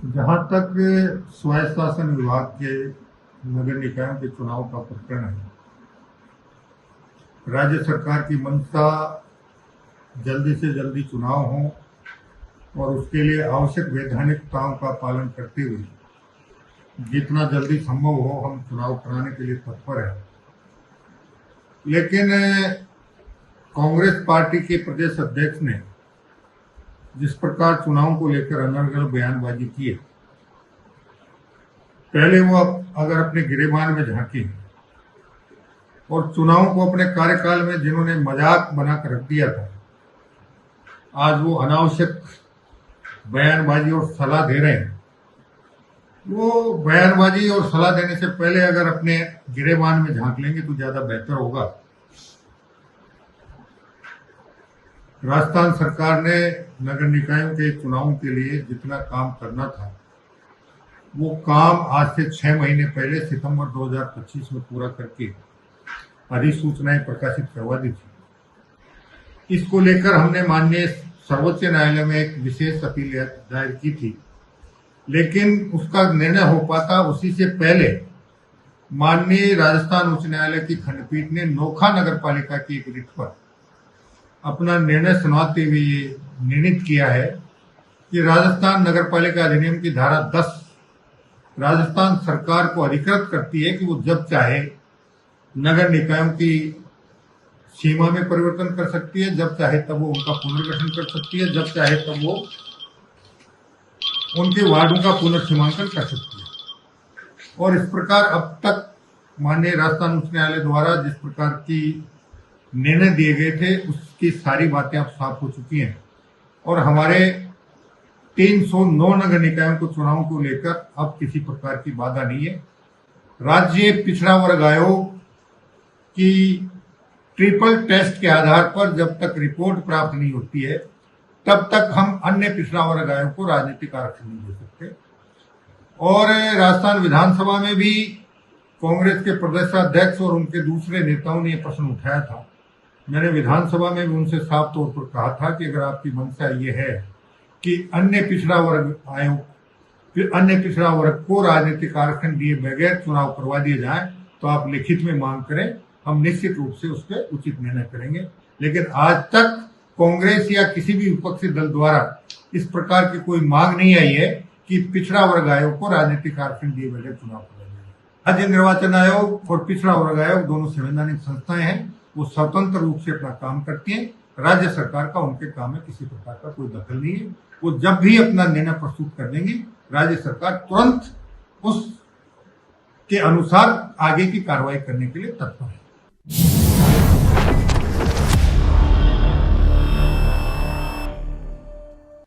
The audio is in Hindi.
जहां तक स्वायत्त शासन विभाग के नगर निकायों के चुनाव का प्रकरण है, राज्य सरकार की मंशा जल्दी से जल्दी चुनाव हो और उसके लिए आवश्यक वैधानिकताओं का पालन करते हुए जितना जल्दी संभव हो हम चुनाव कराने के लिए तत्पर हैं। लेकिन कांग्रेस पार्टी के प्रदेश अध्यक्ष ने जिस प्रकार चुनाव को लेकर अनर्गल बयानबाजी की है, पहले वो अगर अपने गिरेबान में झांके और चुनाव को अपने कार्यकाल में जिन्होंने मजाक बनाकर रख दिया था, आज वो अनावश्यक बयानबाजी और सलाह दे रहे हैं। वो बयानबाजी और सलाह देने से पहले अगर अपने गिरेबान में झांक लेंगे तो ज्यादा बेहतर होगा। राजस्थान सरकार ने नगर निकायों के चुनावों के लिए जितना काम करना था वो काम आज से 6 महीने पहले सितंबर 2025 में पूरा करके अधिसूचनाएं प्रकाशित करवा दी थी। इसको लेकर हमने माननीय सर्वोच्च न्यायालय में एक विशेष अपील दायर की थी, लेकिन उसका निर्णय हो पाता उसी से पहले माननीय राजस्थान उच्च न्यायालय की खंडपीठ ने नोखा नगर पालिका की एक रिट पर अपना निर्णय सुनाते हुए ये निर्णित किया है कि राजस्थान नगर पालिका अधिनियम की धारा 10 राजस्थान सरकार को अधिकृत करती है कि वो जब चाहे नगर निकायों की सीमा में परिवर्तन कर सकती है, जब चाहे तब वो उनका पुनर्गठन कर सकती है, जब चाहे तब वो उनके वार्डों का पुनर्सीमांकन कर सकती है। और इस प्रकार अब तक माननीय राजस्थान उच्च न्यायालय द्वारा जिस प्रकार की निर्णय दिए गए थे उसकी सारी बातें अब साफ हो चुकी हैं और हमारे 309 नगर निकायों को चुनाव को लेकर अब किसी प्रकार की बाधा नहीं है। राज्य पिछड़ा वर्ग आयोग की ट्रिपल टेस्ट के आधार पर जब तक रिपोर्ट प्राप्त नहीं होती है तब तक हम अन्य पिछड़ा वर्ग आयोग को राजनीतिक आरक्षण नहीं दे सकते। और राजस्थान विधानसभा में भी कांग्रेस के प्रदेशाध्यक्ष और उनके दूसरे नेताओं ने यह प्रश्न उठाया था। मैंने विधानसभा में भी उनसे साफ तौर पर कहा था कि अगर आपकी मंशा ये है कि अन्य पिछड़ा वर्ग को राजनीतिक आरक्षण दिए बगैर चुनाव करवा दिए जाए तो आप लिखित में मांग करें, हम निश्चित रूप से उस पर उचित निर्णय करेंगे। लेकिन आज तक कांग्रेस या किसी भी विपक्षी दल द्वारा इस प्रकार की कोई मांग नहीं आई है कि पिछड़ा वर्ग आयोग को राजनीतिक आरक्षण दिए बगैर चुनाव करवा दिया। राज्य निर्वाचन आयोग और पिछड़ा वर्ग आयोग दोनों संवैधानिक संस्थाएं हैं, वो स्वतंत्र रूप से अपना काम करती हैं। राज्य सरकार का उनके काम में किसी प्रकार का कोई दखल नहीं है। वो जब भी अपना निर्णय प्रस्तुत कर देंगी, राज्य सरकार तुरंत उस के अनुसार आगे की कार्रवाई करने के लिए तत्पर है।